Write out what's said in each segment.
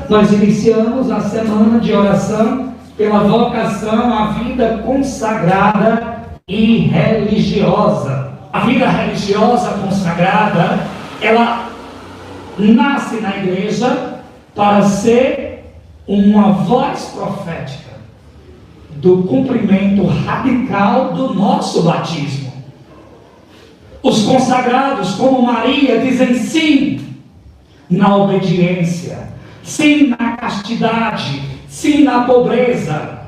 Nós iniciamos a semana de oração pela vocação à vida consagrada e religiosa. A vida religiosa consagrada, ela nasce na igreja para ser uma voz profética do cumprimento radical do nosso batismo. Os consagrados, como Maria, dizem sim na obediência, sim na castidade, sim na pobreza.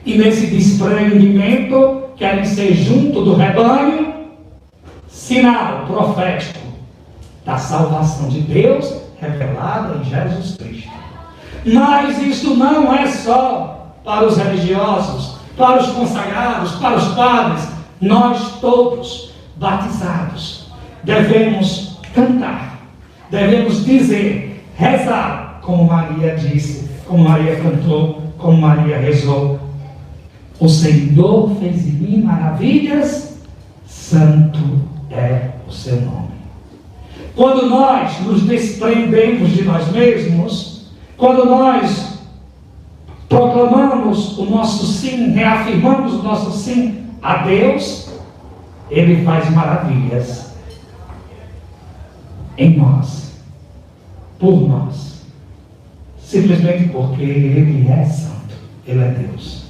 E nesse desprendimento, querem ser junto do rebanho, sinal profético da salvação de Deus revelada em Jesus Cristo. Mas isso não é só para os religiosos, para os consagrados, para os padres. Nós todos, batizados, devemos cantar, devemos dizer, rezar, como Maria disse, como Maria cantou, como Maria rezou. O Senhor fez em mim maravilhas, santo é o seu nome. Quando nós nos desprendemos de nós mesmos, quando nós proclamamos o nosso sim, reafirmamos o nosso sim a Deus, Ele faz maravilhas em nós, por nós, simplesmente porque Ele é santo, Ele é Deus.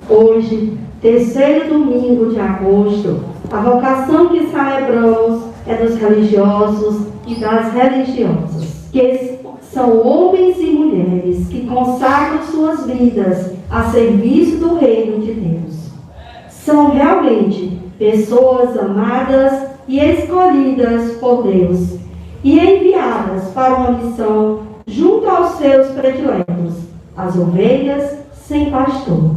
Hoje, terceiro domingo de agosto, a vocação que celebramos é dos religiosos e das religiosas, que são homens e mulheres que consagram suas vidas a serviço do reino de Deus. São realmente pessoas amadas e escolhidas por Deus e enviadas para uma missão junto aos seus prediletos, as ovelhas sem pastor.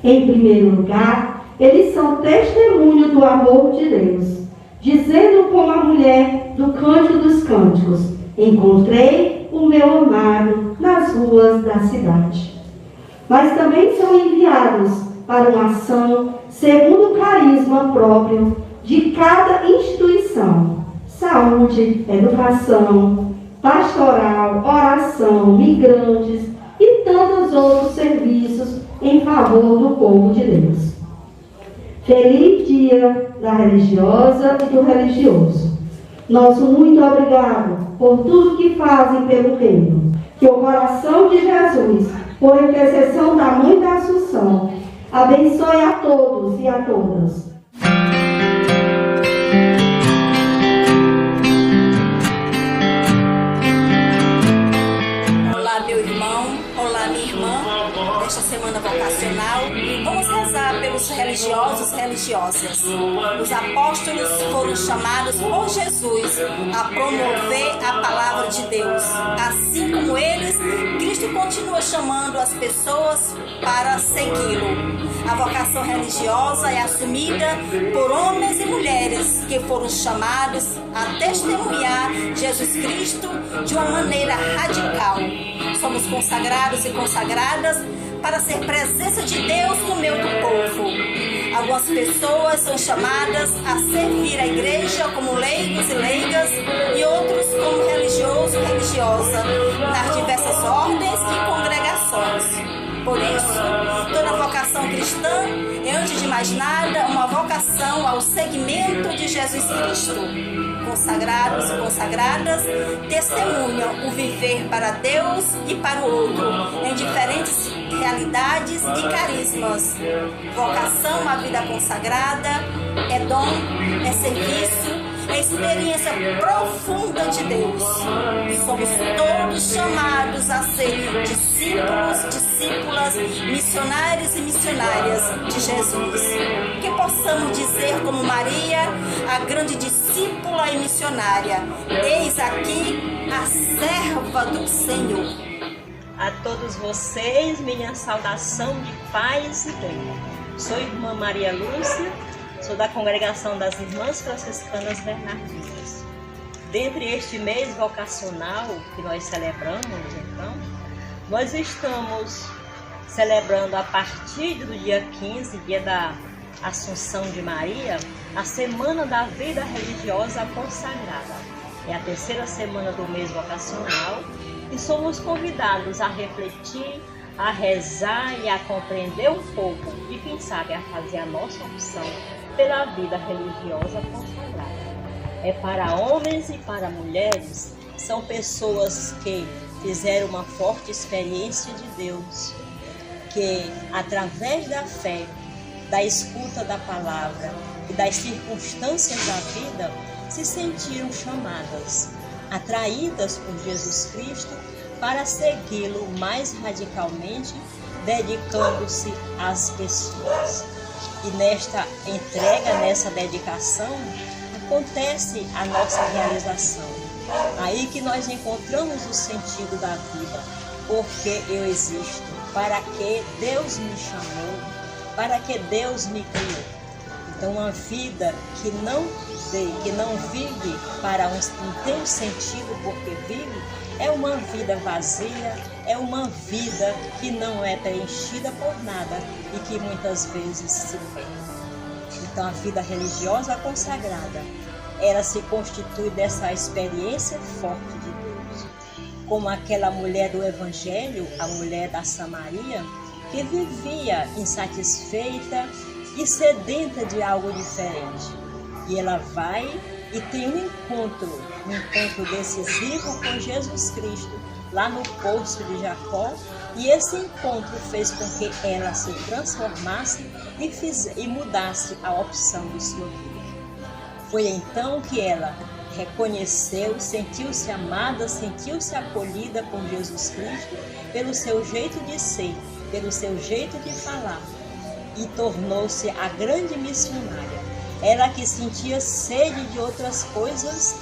Em primeiro lugar, eles são testemunho do amor de Deus, dizendo como a mulher do Cântico dos Cânticos: encontrei o meu amado nas ruas da cidade. Mas também são enviados para uma ação segundo o carisma próprio de cada instituição: saúde, educação, pastoral, oração, migrantes e tantos outros serviços em favor do povo de Deus. Feliz dia da religiosa e do religioso. Nosso muito obrigado por tudo que fazem pelo reino. Que o coração de Jesus, por intercessão da Mãe da Assunção, abençoe a todos e a todas. Olá, meu irmão. Olá, minha irmã. Nesta semana vocacional, vamos rezar pelos religiosos e religiosas. Os apóstolos foram chamados por Jesus a promover a palavra de Deus. Assim como eles, Cristo continua chamando as pessoas para segui-lo. A vocação religiosa é assumida por homens e mulheres que foram chamados a testemunhar Jesus Cristo de uma maneira radical. Somos consagrados e consagradas para ser presença de Deus no meio do povo. Algumas pessoas são chamadas a servir a igreja como leigos e leigas e outros como religioso e religiosa nas diversas ordens e congregações. Por isso, toda vocação cristã é, antes de mais nada, uma vocação ao seguimento de Jesus Cristo. Consagrados e consagradas testemunham o viver para Deus e para o outro, em diferentes realidades e carismas. Vocação à vida consagrada é dom, é serviço, é experiência profunda de Deus. Somos todos chamados a ser discípulos, discípulas, missionários e missionárias de Jesus. Que possamos dizer como Maria, a grande discípula e missionária: eis aqui a serva do Senhor. A todos vocês, minha saudação de paz e bem. Sou irmã Maria Lúcia, sou da congregação das Irmãs Franciscanas Bernardinas. Dentre este mês vocacional que nós celebramos, então, nós estamos celebrando a partir do dia 15, dia da Assunção de Maria, a Semana da Vida Religiosa Consagrada. É a terceira semana do mês vocacional e somos convidados a refletir, a rezar e a compreender um pouco e quem sabe a fazer a nossa opção pela vida religiosa consagrada. É para homens e para mulheres, são pessoas que fizeram uma forte experiência de Deus, que através da fé, da escuta da palavra e das circunstâncias da vida, se sentiram chamadas, atraídas por Jesus Cristo para segui-lo mais radicalmente, dedicando-se às pessoas. E nesta entrega, nessa dedicação, acontece a nossa realização. Aí que nós encontramos o sentido da vida. Porque eu existo? Para que Deus me chamou? Para que Deus me criou? Então, uma vida que não vive para não tem um sentido porque vive, é uma vida vazia, é uma vida que não é preenchida por nada e que muitas vezes se perde. Então, a vida religiosa consagrada, ela se constitui dessa experiência forte de Deus. Como aquela mulher do Evangelho, a mulher da Samaria, que vivia insatisfeita e sedenta de algo diferente. E ela vai e tem um encontro decisivo com Jesus Cristo, lá no Poço de Jacó, e esse encontro fez com que ela se transformasse e mudasse a opção de sua vida. Foi então que ela reconheceu, sentiu-se amada, sentiu-se acolhida por Jesus Cristo pelo seu jeito de ser, pelo seu jeito de falar, e tornou-se a grande missionária. Ela que sentia sede de outras coisas,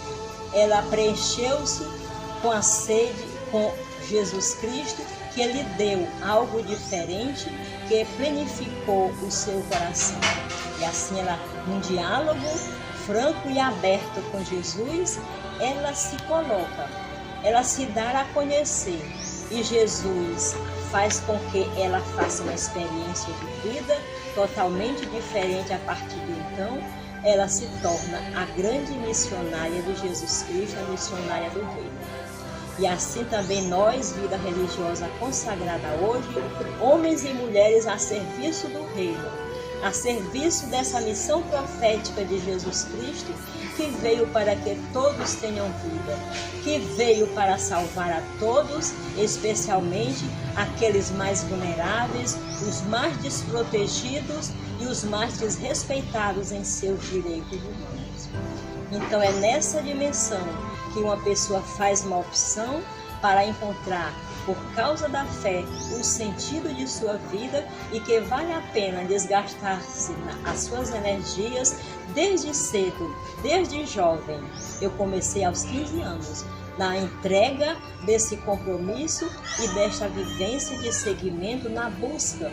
ela preencheu-se com a sede, com Jesus Cristo, que lhe deu algo diferente, que plenificou o seu coração. E assim ela, num diálogo franco e aberto com Jesus, ela se coloca, ela se dá a conhecer. E Jesus faz com que ela faça uma experiência de vida totalmente diferente. A partir de então, ela se torna a grande missionária de Jesus Cristo, a missionária do Reino. E assim também nós, vida religiosa consagrada hoje, homens e mulheres a serviço do Reino, a serviço dessa missão profética de Jesus Cristo, que veio para que todos tenham vida, que veio para salvar a todos, especialmente aqueles mais vulneráveis, os mais desprotegidos e os mais desrespeitados em seus direitos humanos. Então é nessa dimensão que uma pessoa faz uma opção para encontrar, por causa da fé, o sentido de sua vida e que vale a pena desgastar-se as suas energias desde cedo, desde jovem. Eu comecei aos 15 anos, na entrega desse compromisso e desta vivência de seguimento na busca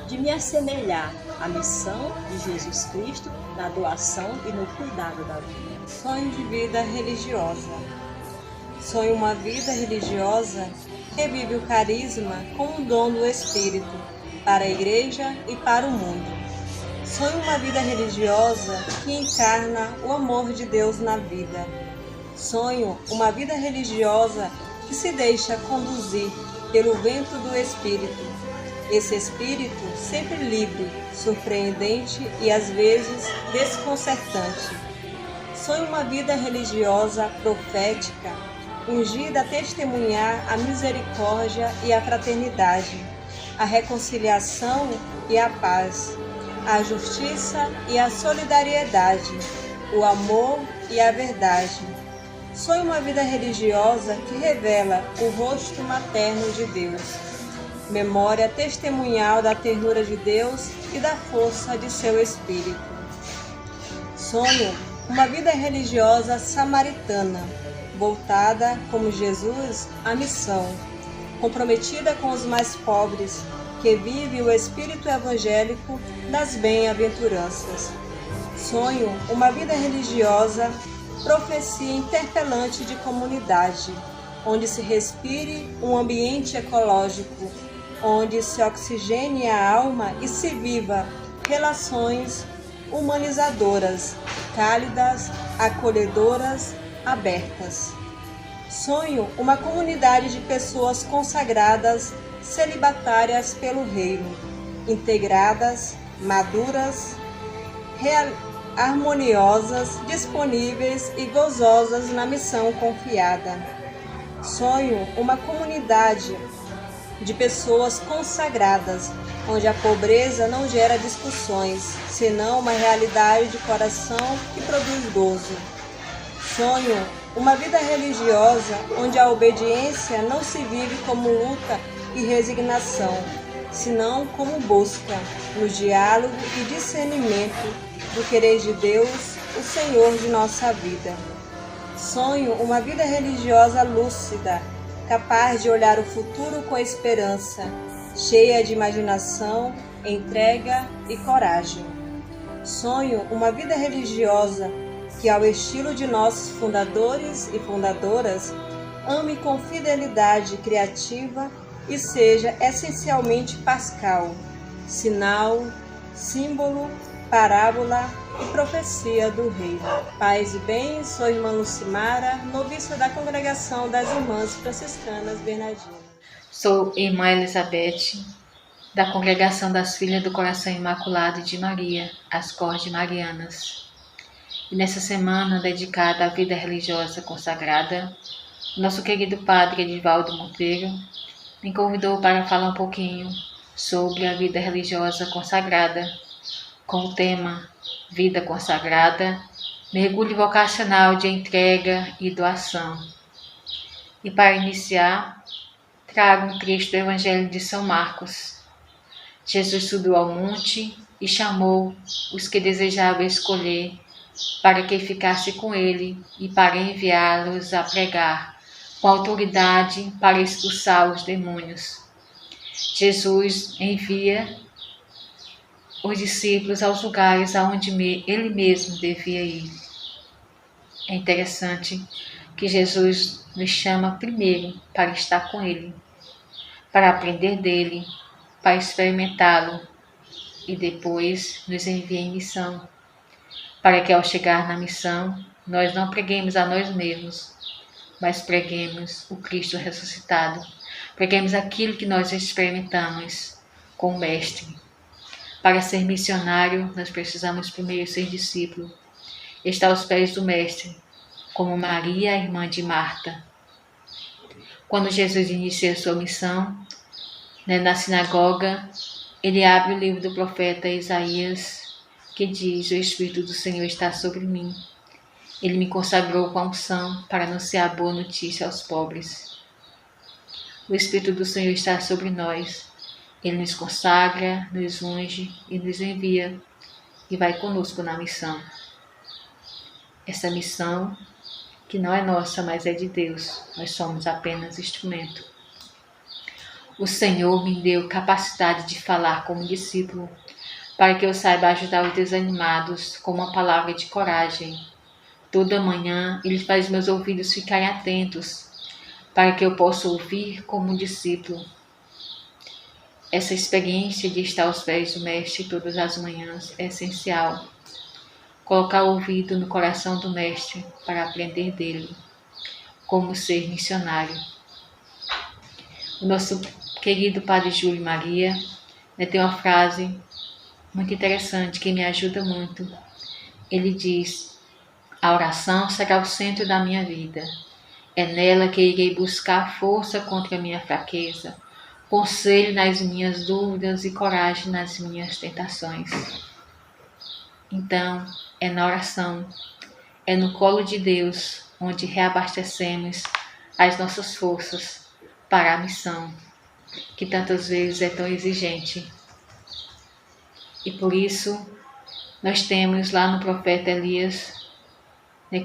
de me assemelhar à missão de Jesus Cristo na doação e no cuidado da vida. Sonho de vida religiosa. Sonho uma vida religiosa que vive o carisma como um dom do Espírito para a Igreja e para o mundo. Sonho uma vida religiosa que encarna o amor de Deus na vida. Sonho uma vida religiosa que se deixa conduzir pelo vento do Espírito. Esse Espírito sempre livre, surpreendente e às vezes desconcertante. Sonho uma vida religiosa profética, ungida a testemunhar a misericórdia e a fraternidade, a reconciliação e a paz, a justiça e a solidariedade, o amor e a verdade. Sonho uma vida religiosa que revela o rosto materno de Deus, memória testemunhal da ternura de Deus e da força de seu Espírito. Sonho uma vida religiosa samaritana, voltada, como Jesus, à missão, comprometida com os mais pobres, que vive o espírito evangélico das bem-aventuranças. Sonho uma vida religiosa, profecia interpelante de comunidade, onde se respire um ambiente ecológico, onde se oxigene a alma e se viva relações humanizadoras, cálidas, acolhedoras, abertas. Sonho uma comunidade de pessoas consagradas, celibatárias pelo reino, integradas, maduras, harmoniosas, disponíveis e gozosas na missão confiada. Sonho uma comunidade de pessoas consagradas, onde a pobreza não gera discussões, senão uma realidade de coração que produz gozo. Sonho uma vida religiosa onde a obediência não se vive como luta e resignação, senão como busca, no diálogo e discernimento do querer de Deus, o Senhor de nossa vida. Sonho uma vida religiosa lúcida, capaz de olhar o futuro com esperança, cheia de imaginação, entrega e coragem. Sonho uma vida religiosa que, ao estilo de nossos fundadores e fundadoras, ame com fidelidade criativa e seja essencialmente pascal, sinal, símbolo, parábola e profecia do Reino. Paz e bem, sou irmã Lucimara, noviça da Congregação das Irmãs Franciscanas Bernardinas. Sou irmã Elizabeth, da Congregação das Filhas do Coração Imaculado de Maria, as Cordes Marianas. E nessa semana dedicada à vida religiosa consagrada, nosso querido Padre Edivaldo Monteiro me convidou para falar um pouquinho sobre a vida religiosa consagrada, com o tema Vida Consagrada, mergulho vocacional de entrega e doação. E para iniciar, trago um trecho do Evangelho de São Marcos. Jesus subiu ao monte e chamou os que desejava escolher para que ficasse com ele e para enviá-los a pregar com autoridade para expulsar os demônios. Jesus envia os discípulos aos lugares aonde ele mesmo devia ir. É interessante que Jesus nos chama primeiro para estar com ele, para aprender dele, para experimentá-lo e depois nos envia em missão, para que ao chegar na missão nós não preguemos a nós mesmos, mas preguemos o Cristo ressuscitado, preguemos aquilo que nós experimentamos com o Mestre. Para ser missionário, nós precisamos primeiro ser discípulo, estar aos pés do Mestre, como Maria, irmã de Marta. Quando Jesus inicia sua missão, na sinagoga, ele abre o livro do profeta Isaías, que diz: o Espírito do Senhor está sobre mim. Ele me consagrou com a unção para anunciar a boa notícia aos pobres. O Espírito do Senhor está sobre nós. Ele nos consagra, nos unge e nos envia e vai conosco na missão. Essa missão que não é nossa, mas é de Deus. Nós somos apenas instrumento. O Senhor me deu capacidade de falar como discípulo, para que eu saiba ajudar os desanimados com uma palavra de coragem. Toda manhã Ele faz meus ouvidos ficarem atentos, para que eu possa ouvir como um discípulo. Essa experiência de estar aos pés do Mestre todas as manhãs é essencial. Colocar o ouvido no coração do Mestre para aprender dele, como ser missionário. O nosso querido Padre Júlio Maria tem uma frase muito interessante que me ajuda muito. Ele diz: a oração será o centro da minha vida. É nela que irei buscar força contra a minha fraqueza, conselho nas minhas dúvidas e coragem nas minhas tentações. Então, é na oração, é no colo de Deus, onde reabastecemos as nossas forças para a missão, que tantas vezes é tão exigente. E por isso, nós temos lá no profeta Elias,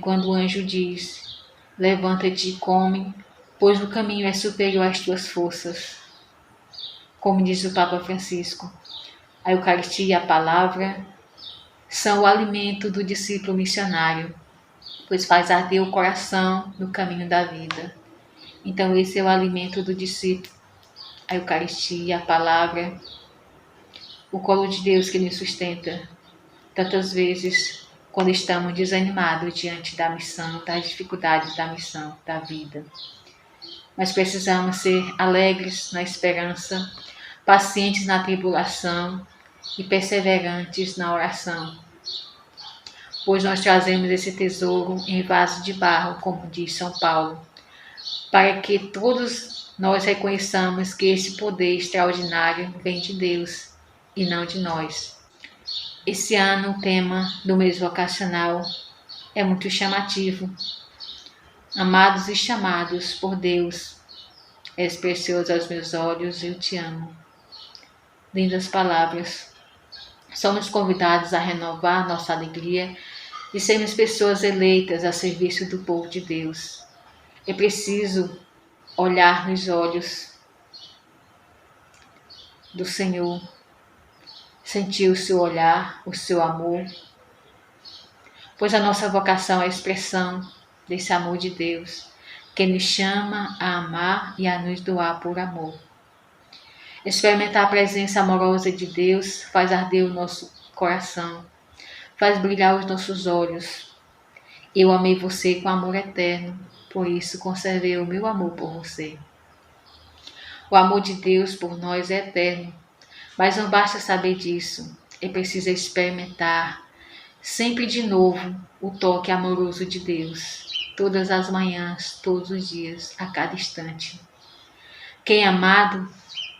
quando o anjo diz: levanta-te e come, pois o caminho é superior às tuas forças. Como diz o Papa Francisco, a Eucaristia e a palavra são o alimento do discípulo missionário, pois faz arder o coração no caminho da vida. Então esse é o alimento do discípulo, a Eucaristia, a palavra, o colo de Deus que nos sustenta, tantas vezes quando estamos desanimados diante da missão, das dificuldades da missão, da vida. Mas precisamos ser alegres na esperança, pacientes na tribulação e perseverantes na oração, pois nós trazemos esse tesouro em vaso de barro, como diz São Paulo, para que todos nós reconheçamos que esse poder extraordinário vem de Deus e não de nós. Esse ano o tema do mês vocacional é muito chamativo. Amados e chamados por Deus, és precioso aos meus olhos, eu te amo. Lindas palavras. Somos convidados a renovar nossa alegria e sermos pessoas eleitas a serviço do povo de Deus. É preciso olhar nos olhos do Senhor, sentir o seu olhar, o seu amor, pois a nossa vocação é a expressão desse amor de Deus, que nos chama a amar e a nos doar por amor. Experimentar a presença amorosa de Deus faz arder o nosso coração, faz brilhar os nossos olhos. Eu amei você com amor eterno, por isso conservei o meu amor por você. O amor de Deus por nós é eterno, mas não basta saber disso, é preciso experimentar sempre de novo o toque amoroso de Deus, todas as manhãs, todos os dias, a cada instante. Quem é amado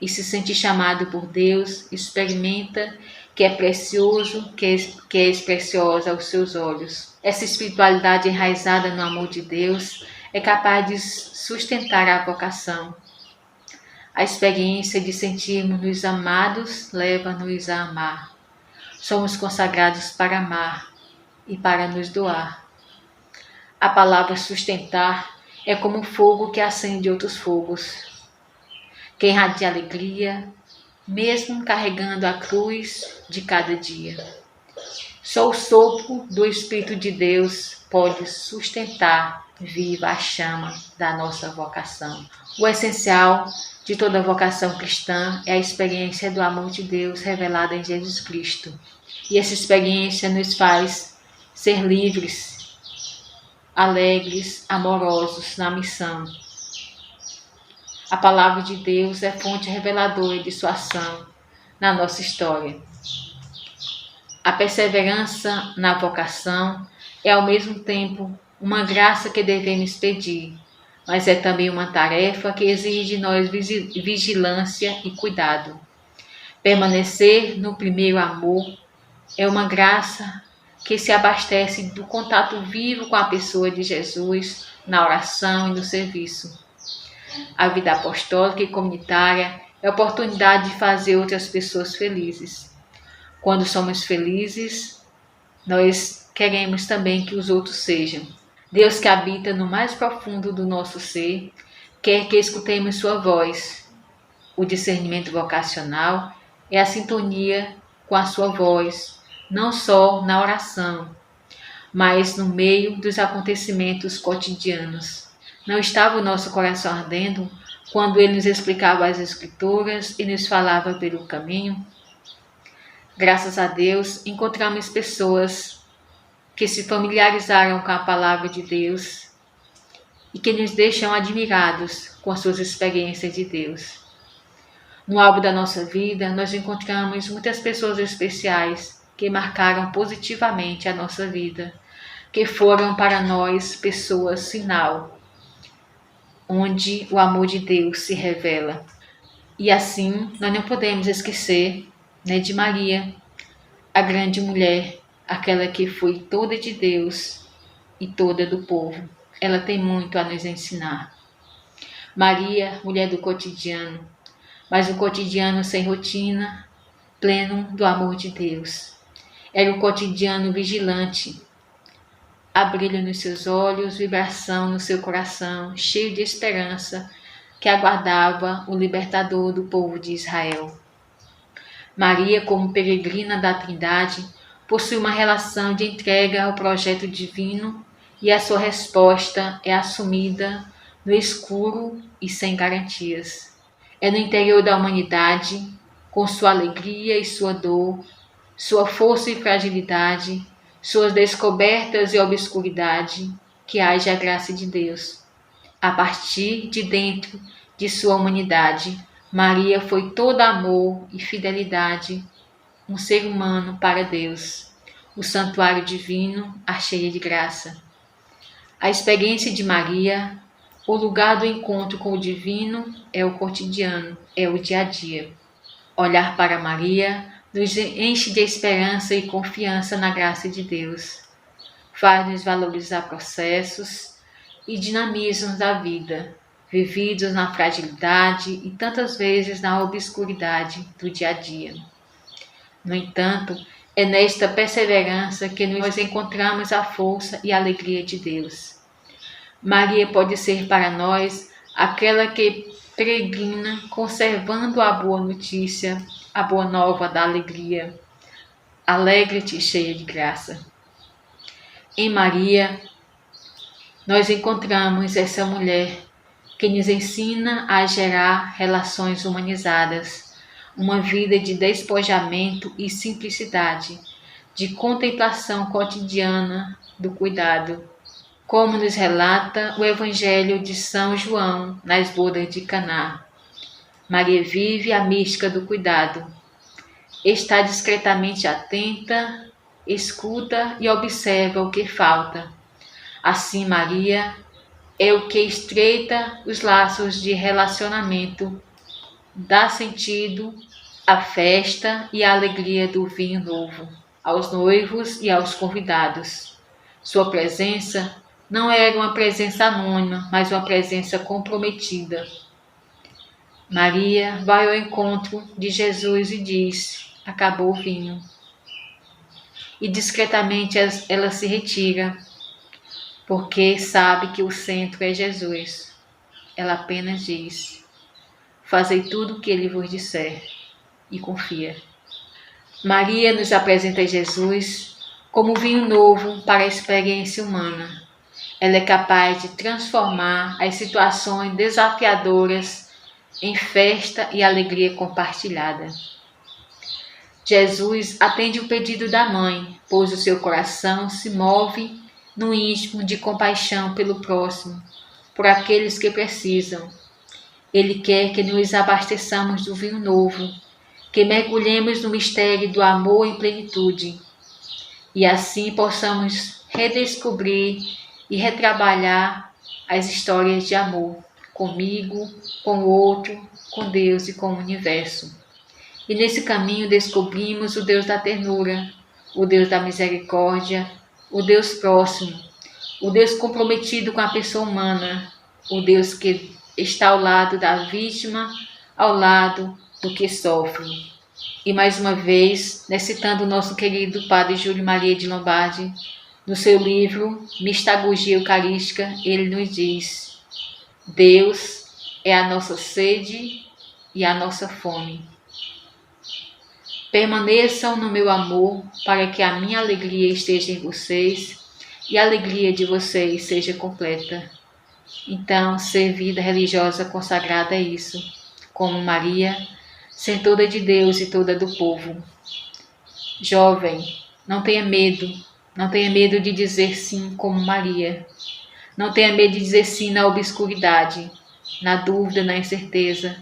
e se sente chamado por Deus, experimenta que é precioso, que é preciosa aos seus olhos. Essa espiritualidade enraizada no amor de Deus é capaz de sustentar a vocação. A experiência de sentirmos-nos amados leva-nos a amar. Somos consagrados para amar e para nos doar. A palavra sustentar é como um fogo que acende outros fogos, que irradia alegria, mesmo carregando a cruz de cada dia. Só o sopro do Espírito de Deus pode sustentar viva a chama da nossa vocação. O essencial de toda vocação cristã é a experiência do amor de Deus revelada em Jesus Cristo. E essa experiência nos faz ser livres, alegres, amorosos na missão. A palavra de Deus é fonte reveladora de sua ação na nossa história. A perseverança na vocação é ao mesmo tempo uma graça que devemos pedir, mas é também uma tarefa que exige de nós vigilância e cuidado. Permanecer no primeiro amor é uma graça que se abastece do contato vivo com a pessoa de Jesus, na oração e no serviço. A vida apostólica e comunitária é a oportunidade de fazer outras pessoas felizes. Quando somos felizes, nós queremos também que os outros sejam. Deus, que habita no mais profundo do nosso ser, quer que escutemos sua voz. O discernimento vocacional é a sintonia com a sua voz, não só na oração, mas no meio dos acontecimentos cotidianos. Não estava o nosso coração ardendo quando ele nos explicava as Escrituras e nos falava pelo caminho? Graças a Deus, encontramos pessoas que se familiarizaram com a palavra de Deus e que nos deixam admirados com as suas experiências de Deus. No álbum da nossa vida, nós encontramos muitas pessoas especiais que marcaram positivamente a nossa vida, que foram para nós pessoas sinal, onde o amor de Deus se revela. E assim, nós não podemos esquecer, de Maria, a grande mulher, aquela que foi toda de Deus e toda do povo. Ela tem muito a nos ensinar. Maria, mulher do cotidiano, mas o cotidiano sem rotina, pleno do amor de Deus. Era o cotidiano vigilante, há brilho nos seus olhos, vibração no seu coração, cheio de esperança, que aguardava o libertador do povo de Israel. Maria, como peregrina da Trindade, possui uma relação de entrega ao projeto divino e a sua resposta é assumida no escuro e sem garantias. É no interior da humanidade, com sua alegria e sua dor, sua força e fragilidade, suas descobertas e obscuridade, que haja a graça de Deus. A partir de dentro de sua humanidade, Maria foi todo amor e fidelidade, um ser humano para Deus, o santuário divino, a cheia de graça. A experiência de Maria, o lugar do encontro com o divino, é o cotidiano, é o dia a dia. Olhar para Maria nos enche de esperança e confiança na graça de Deus. Faz-nos valorizar processos e dinamismos da vida, vividos na fragilidade e tantas vezes na obscuridade do dia a dia. No entanto, é nesta perseverança que nós encontramos a força e a alegria de Deus. Maria pode ser para nós aquela que peregrina conservando a boa notícia, a boa nova da alegria. Alegre-te, cheia de graça. Em Maria, nós encontramos essa mulher que nos ensina a gerar relações humanizadas, uma vida de despojamento e simplicidade, de contemplação cotidiana do cuidado, como nos relata o Evangelho de São João nas bodas de Caná. Maria vive a mística do cuidado. Está discretamente atenta, escuta e observa o que falta. Assim, Maria é o que estreita os laços de relacionamento, dá sentido à festa e à alegria do vinho novo, aos noivos e aos convidados. Sua presença não era uma presença anônima, mas uma presença comprometida. Maria vai ao encontro de Jesus e diz: acabou o vinho. E discretamente ela se retira, porque sabe que o centro é Jesus. Ela apenas diz: fazei tudo o que ele vos disser, e confia. Maria nos apresenta Jesus como vinho novo para a experiência humana. Ela é capaz de transformar as situações desafiadoras em festa e alegria compartilhada. Jesus atende o pedido da mãe, pois o seu coração se move no íntimo de compaixão pelo próximo, por aqueles que precisam. Ele quer que nos abasteçamos do vinho novo, que mergulhemos no mistério do amor em plenitude, e assim possamos redescobrir e retrabalhar as histórias de amor, comigo, com o outro, com Deus e com o universo. E nesse caminho descobrimos o Deus da ternura, o Deus da misericórdia, o Deus próximo, o Deus comprometido com a pessoa humana, o Deus que está ao lado da vítima, ao lado do que sofre. E mais uma vez, citando o nosso querido Padre Júlio Maria de Lombardi, no seu livro Mistagogia Eucarística, ele nos diz: Deus é a nossa sede e a nossa fome. Permaneçam no meu amor, para que a minha alegria esteja em vocês e a alegria de vocês seja completa. Então, ser vida religiosa consagrada é isso, como Maria, ser toda de Deus e toda do povo. Jovem, não tenha medo de dizer sim como Maria. Não tenha medo de dizer sim na obscuridade, na dúvida, na incerteza.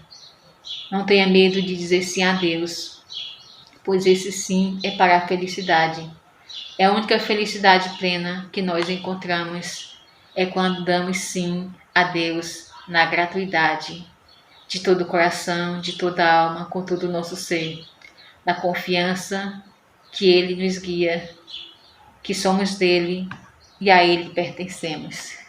Não tenha medo de dizer sim a Deus, pois esse sim é para a felicidade. É a única felicidade plena que nós encontramos, é quando damos sim a Deus na gratuidade, de todo o coração, de toda a alma, com todo o nosso ser, na confiança que Ele nos guia, que somos dele e a Ele pertencemos.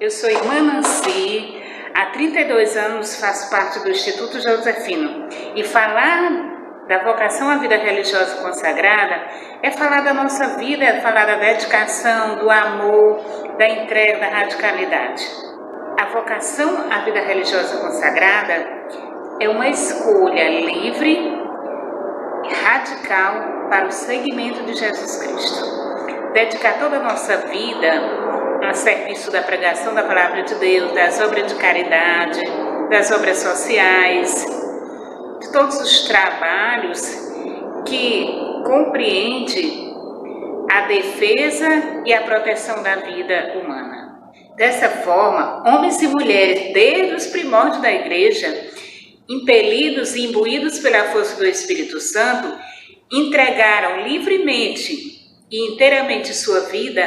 Eu sou irmã Nancy, há 32 anos faço parte do Instituto Josefino, e falar da vocação à vida religiosa consagrada é falar da nossa vida, é falar da dedicação, do amor, da entrega, da radicalidade. A vocação à vida religiosa consagrada é uma escolha livre e radical para o seguimento de Jesus Cristo. Dedicar toda a nossa vida a serviço da pregação da Palavra de Deus, das obras de caridade, das obras sociais, de todos os trabalhos que compreende a defesa e a proteção da vida humana. Dessa forma, homens e mulheres, desde os primórdios da igreja, impelidos e imbuídos pela força do Espírito Santo, entregaram livremente e inteiramente sua vida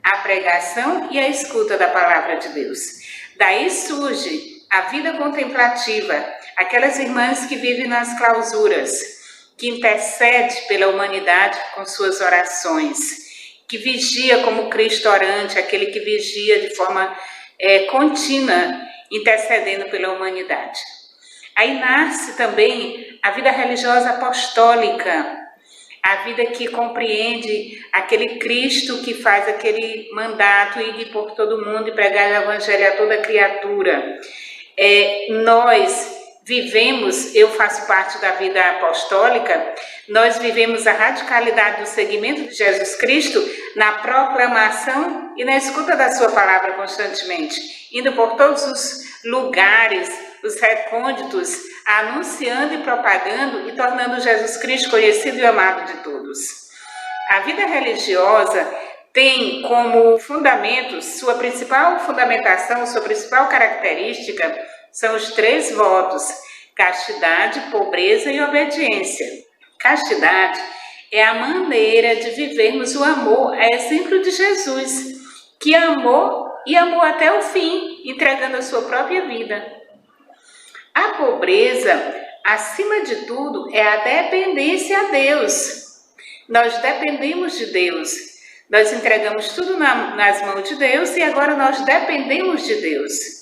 à pregação e à escuta da palavra de Deus. Daí surge a vida contemplativa, aquelas irmãs que vivem nas clausuras, que intercede pela humanidade com suas orações, que vigia como Cristo orante, aquele que vigia de forma contínua, intercedendo pela humanidade. Aí nasce também a vida religiosa apostólica, a vida que compreende aquele Cristo que faz aquele mandato e ir por todo mundo e pregar o evangelho a toda criatura. Nós vivemos, eu faço parte da vida apostólica, nós vivemos a radicalidade do seguimento de Jesus Cristo na proclamação e na escuta da sua palavra constantemente, indo por todos os lugares, os recônditos, anunciando e propagando e tornando Jesus Cristo conhecido e amado de todos. A vida religiosa tem como fundamento, sua principal fundamentação, sua principal característica, são os 3 votos: castidade, pobreza e obediência. Castidade é a maneira de vivermos o amor, a exemplo de Jesus, que amou e amou até o fim, entregando a sua própria vida. A pobreza, acima de tudo, é a dependência a Deus. Nós dependemos de Deus. Nós entregamos tudo nas mãos de Deus e agora nós dependemos de Deus.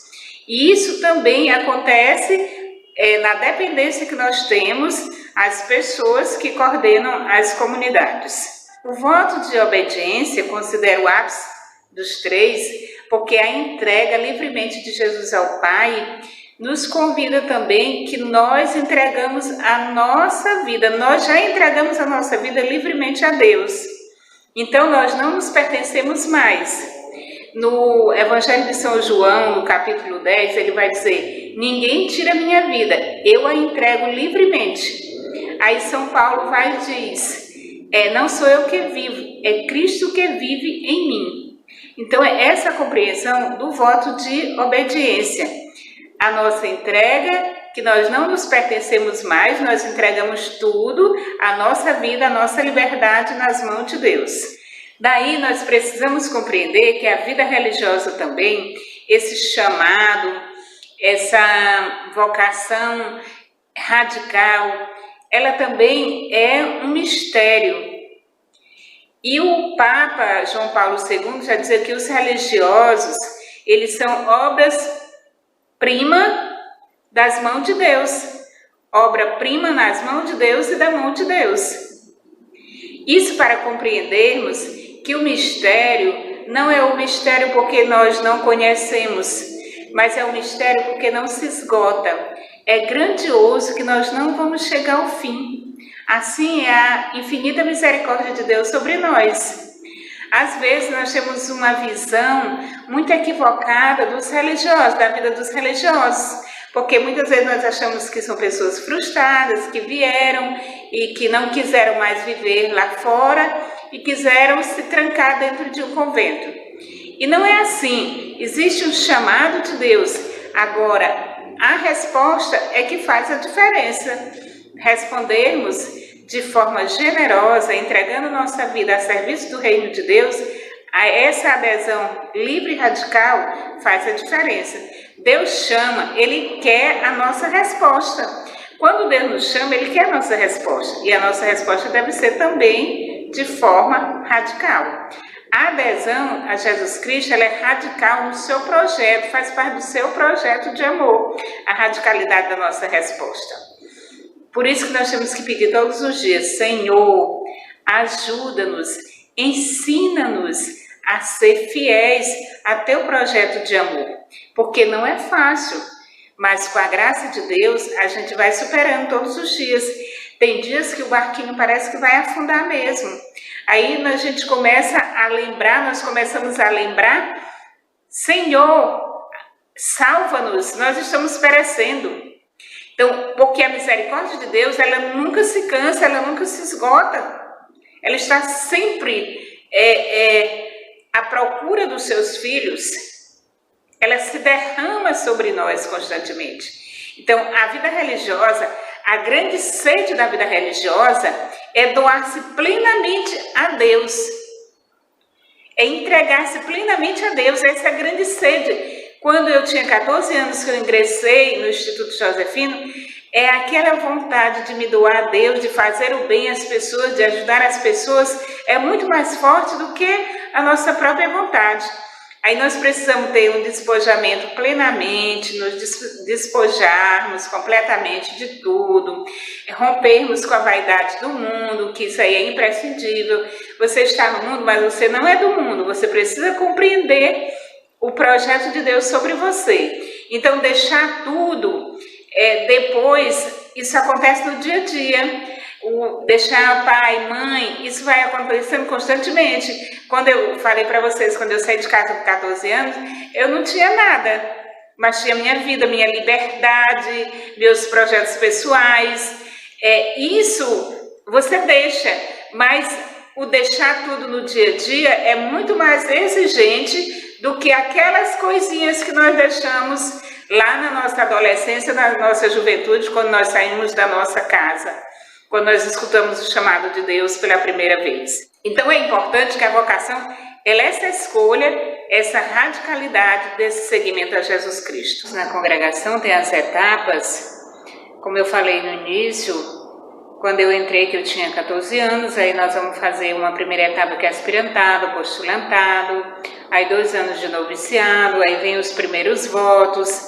E isso também acontece na dependência que nós temos as pessoas que coordenam as comunidades. O voto de obediência considero o ápice dos 3, porque a entrega livremente de Jesus ao Pai nos convida também que nós entregamos a nossa vida, nós já entregamos a nossa vida livremente a Deus. Então nós não nos pertencemos mais. No Evangelho de São João, no capítulo 10, ele vai dizer: ninguém tira minha vida, eu a entrego livremente. Aí São Paulo vai e diz: não sou eu que vivo, é Cristo que vive em mim. Então é essa a compreensão do voto de obediência. A nossa entrega, que nós não nos pertencemos mais, nós entregamos tudo, a nossa vida, a nossa liberdade nas mãos de Deus. Daí nós precisamos compreender que a vida religiosa também, esse chamado, essa vocação radical, ela também é um mistério. E o Papa João Paulo II já dizia que os religiosos, eles são obras-prima das mãos de Deus. Obra-prima nas mãos de Deus e da mão de Deus. Isso para compreendermos que o mistério não é o mistério porque nós não conhecemos, mas é o mistério porque não se esgota. É grandioso que nós não vamos chegar ao fim. Assim é a infinita misericórdia de Deus sobre nós. Às vezes nós temos uma visão muito equivocada dos religiosos, da vida dos religiosos, porque muitas vezes nós achamos que são pessoas frustradas, que vieram e que não quiseram mais viver lá fora e quiseram se trancar dentro de um convento. E não é assim. Existe um chamado de Deus. Agora, a resposta é que faz a diferença. Respondermos de forma generosa, entregando nossa vida a serviço do reino de Deus, a essa adesão livre e radical faz a diferença. Deus chama, Ele quer a nossa resposta. Quando Deus nos chama, Ele quer a nossa resposta. E a nossa resposta deve ser também de forma radical. A adesão a Jesus Cristo, ela é radical no seu projeto, faz parte do seu projeto de amor, a radicalidade da nossa resposta. Por isso que nós temos que pedir todos os dias: Senhor, ajuda-nos, ensina-nos a ser fiéis a teu projeto de amor, porque não é fácil, mas com a graça de Deus a gente vai superando todos os dias. Tem dias que o barquinho parece que vai afundar mesmo. Aí a gente começa a lembrar, nós começamos a lembrar: Senhor, salva-nos, nós estamos perecendo. Então, porque a misericórdia de Deus, ela nunca se cansa, ela nunca se esgota. Ela está sempre a procura dos seus filhos, ela se derrama sobre nós constantemente. Então, a vida religiosa, a grande sede da vida religiosa é doar-se plenamente a Deus. É entregar-se plenamente a Deus. Essa é a grande sede. Quando eu tinha 14 anos que eu ingressei no Instituto Josefino, é aquela vontade de me doar a Deus, de fazer o bem às pessoas, de ajudar as pessoas, é muito mais forte do que a nossa própria vontade. Aí nós precisamos ter um despojamento plenamente, nos despojarmos completamente de tudo, rompermos com a vaidade do mundo, que isso aí é imprescindível. Você está no mundo, mas você não é do mundo, você precisa compreender o projeto de Deus sobre você. Então, deixar tudo, depois, isso acontece no dia a dia. Deixar pai, mãe, isso vai acontecendo constantemente. Quando eu falei para vocês, quando eu saí de casa com 14 anos, eu não tinha nada, mas tinha minha vida, minha liberdade, meus projetos pessoais. Isso você deixa, mas o deixar tudo no dia a dia é muito mais exigente do que aquelas coisinhas que nós deixamos lá na nossa adolescência, na nossa juventude, quando nós saímos da nossa casa, quando nós escutamos o chamado de Deus pela primeira vez. Então é importante que a vocação, ela é essa escolha, essa radicalidade desse seguimento a Jesus Cristo. Na congregação tem as etapas, como eu falei no início, quando eu entrei, que eu tinha 14 anos, aí nós vamos fazer uma primeira etapa que é aspirantado, postulantado, aí 2 anos de noviciado, aí vem os primeiros votos.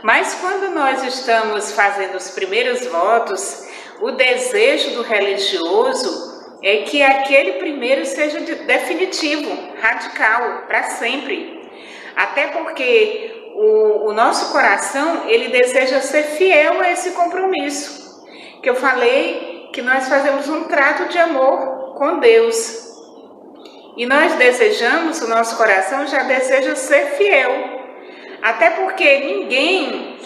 Mas quando nós estamos fazendo os primeiros votos, o desejo do religioso é que aquele primeiro seja definitivo, radical, para sempre. Até porque o nosso coração, ele deseja ser fiel a esse compromisso. Que eu falei que nós fazemos um trato de amor com Deus. E nós desejamos, o nosso coração já deseja ser fiel. Até porque ninguém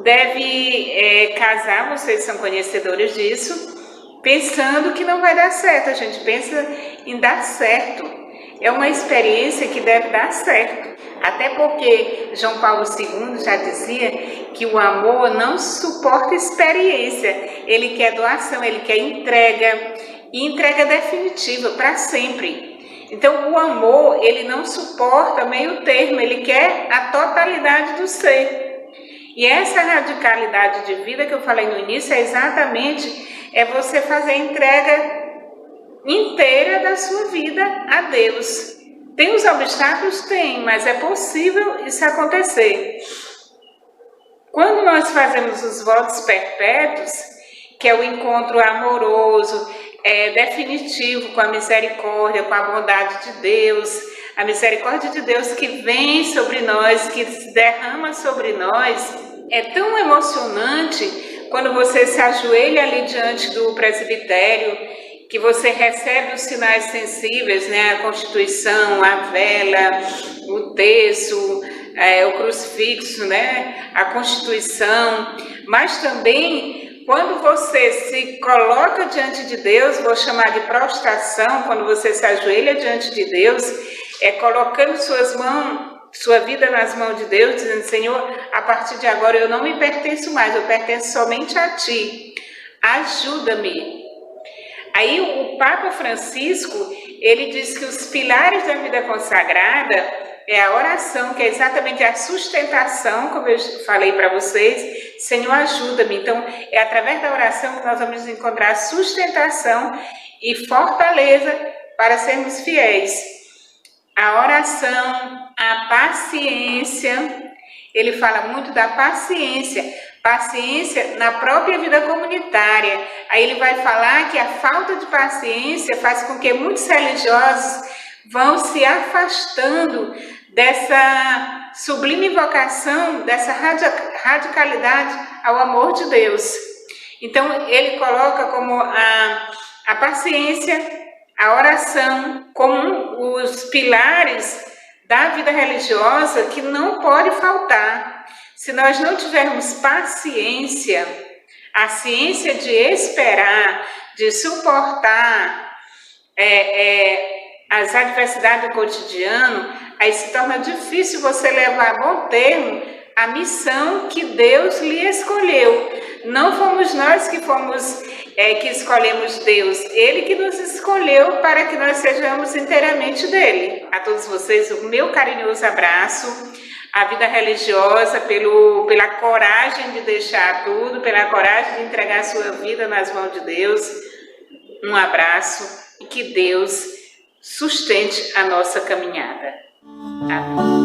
deve casar, vocês são conhecedores disso, pensando que não vai dar certo. A gente pensa em dar certo. É uma experiência que deve dar certo. Até porque João Paulo II já dizia que o amor não suporta experiência. Ele quer doação, ele quer entrega, e entrega definitiva, para sempre. Então, o amor, ele não suporta meio termo, ele quer a totalidade do ser. E essa radicalidade de vida que eu falei no início é exatamente você fazer a entrega inteira da sua vida a Deus. Tem os obstáculos? Tem, mas é possível isso acontecer. Quando nós fazemos os votos perpétuos, que é o encontro amoroso, definitivo com a misericórdia, com a bondade de Deus, a misericórdia de Deus que vem sobre nós, que se derrama sobre nós, é tão emocionante quando você se ajoelha ali diante do presbitério, que você recebe os sinais sensíveis, né? A Constituição, a vela, o terço, o crucifixo, né? A Constituição, mas também quando você se coloca diante de Deus, vou chamar de prostração, quando você se ajoelha diante de Deus, colocando sua vida nas mãos de Deus, dizendo: Senhor, a partir de agora eu não me pertenço mais, eu pertenço somente a Ti, ajuda-me. Aí o Papa Francisco, ele diz que os pilares da vida consagrada é a oração, que é exatamente a sustentação, como eu falei para vocês, Senhor, ajuda-me. Então, é através da oração que nós vamos encontrar sustentação e fortaleza para sermos fiéis. A oração, a paciência, ele fala muito da paciência na própria vida comunitária. Aí ele vai falar que a falta de paciência faz com que muitos religiosos vão se afastando dessa sublime vocação, dessa radicalidade ao amor de Deus. Então ele coloca como a paciência, a oração, como os pilares da vida religiosa que não pode faltar. Se nós não tivermos paciência, a ciência de esperar, de suportar as adversidades do cotidiano, aí se torna difícil você levar a bom termo a missão que Deus lhe escolheu. Não fomos nós que que escolhemos Deus, Ele que nos escolheu para que nós sejamos inteiramente dele. A todos vocês, o meu carinhoso abraço. A vida religiosa, pela coragem de deixar tudo, pela coragem de entregar a sua vida nas mãos de Deus. Um abraço e que Deus sustente a nossa caminhada. Amém.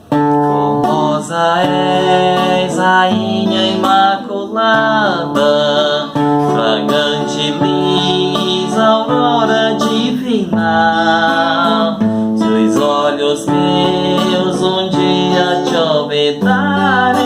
Formosa és, Rainha Imaculada, fragante luz, aurora divina. Se os olhos meus um dia te olvidarem,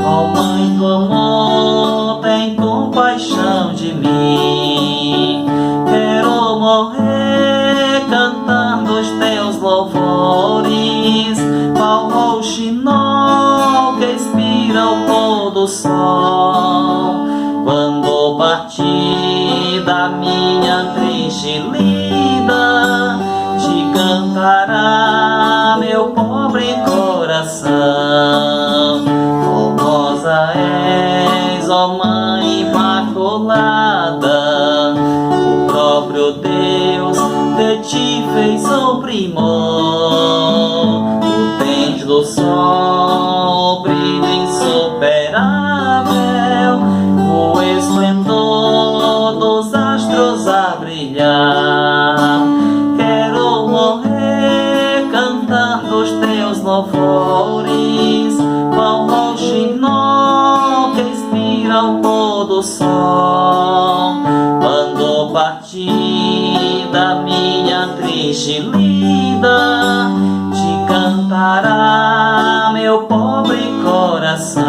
ó Mãe do amor, tem compaixão de mim. Quero morrer cantando os teus louvores, qual rouxinol que expira o pôr do sol. Quando partir da minha triste lida, te cantará meu pobre coração. Formosa és, ó Mãe Imaculada, o próprio Deus de ti fez o primor. O tens do sol, o brilho insuperável, o esplendor dos astros a brilhar. Quero morrer cantando os teus louvores, qual rouxinol que expira o pôr do sol. Quando partir da minha triste lida, te cantará meu pobre coração.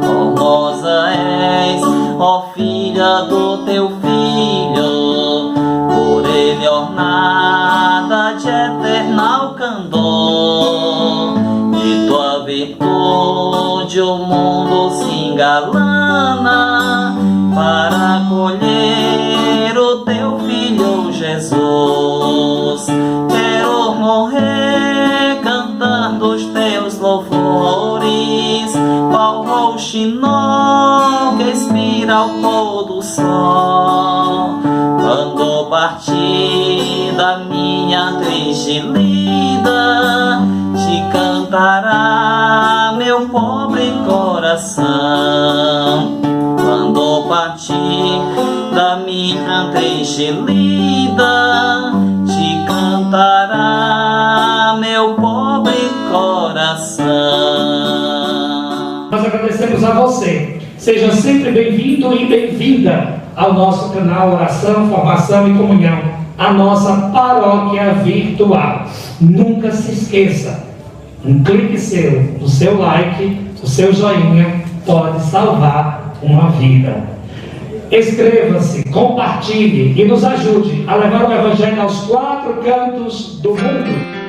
Formosa és, ó filha do teu filho, por ele ornada de eternal candor. De tua virtude o mundo se engalana, para acolher o teu filho Jesus. Quero morrer cantando os teus louvores, qual rouxinol que expira o pôr do sol. Quando partir da minha triste lida, te cantará meu pobre coração. Quando partir da minha triste lida, te cantará meu pobre coração. Nós agradecemos a você. Seja sempre bem-vindo e bem-vinda ao nosso canal Oração, Formação e Comunhão, a nossa paróquia virtual. Nunca se esqueça, um clique seu, o seu like, o seu joinha pode salvar uma vida. Inscreva-se, compartilhe e nos ajude a levar o Evangelho aos 4 cantos do mundo.